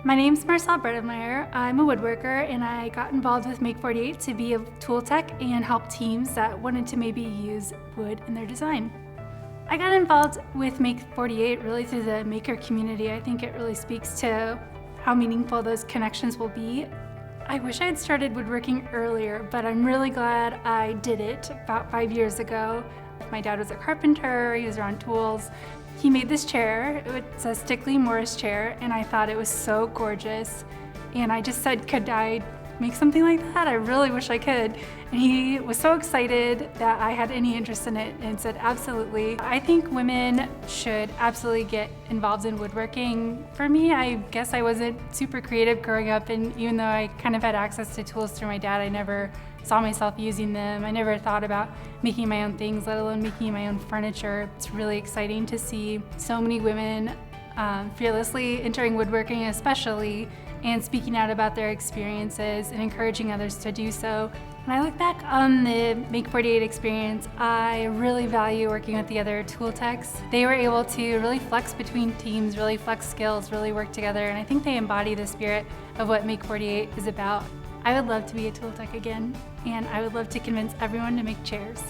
My name's Marselle Bredemeyer. I'm a woodworker and I got involved with Make48 to be a tool tech and help teams that wanted to maybe use wood in their design. I got involved with Make48 really through the maker community. I think it really speaks to how meaningful those connections will be. I wish I had started woodworking earlier, but I'm really glad I did it about 5 years ago. My dad was a carpenter, he was around tools. He made this chair. It's a Stickley Morris chair, and I thought it was so gorgeous. And I just said, could I make something like that? I really wish I could. And he was so excited that I had any interest in it and said, absolutely. I think women should absolutely get involved in woodworking. For me, I guess I wasn't super creative growing up, and even though I kind of had access to tools through my dad, I never saw myself using them. I never thought about making my own things, let alone making my own furniture. It's really exciting to see so many women fearlessly entering woodworking especially, and speaking out about their experiences and encouraging others to do so. When I look back on the Make48 experience, I really value working with the other tool techs. They were able to really flex between teams, really flex skills, really work together, and I think they embody the spirit of what Make48 is about. I would love to be a tool tech again, and I would love to convince everyone to make chairs.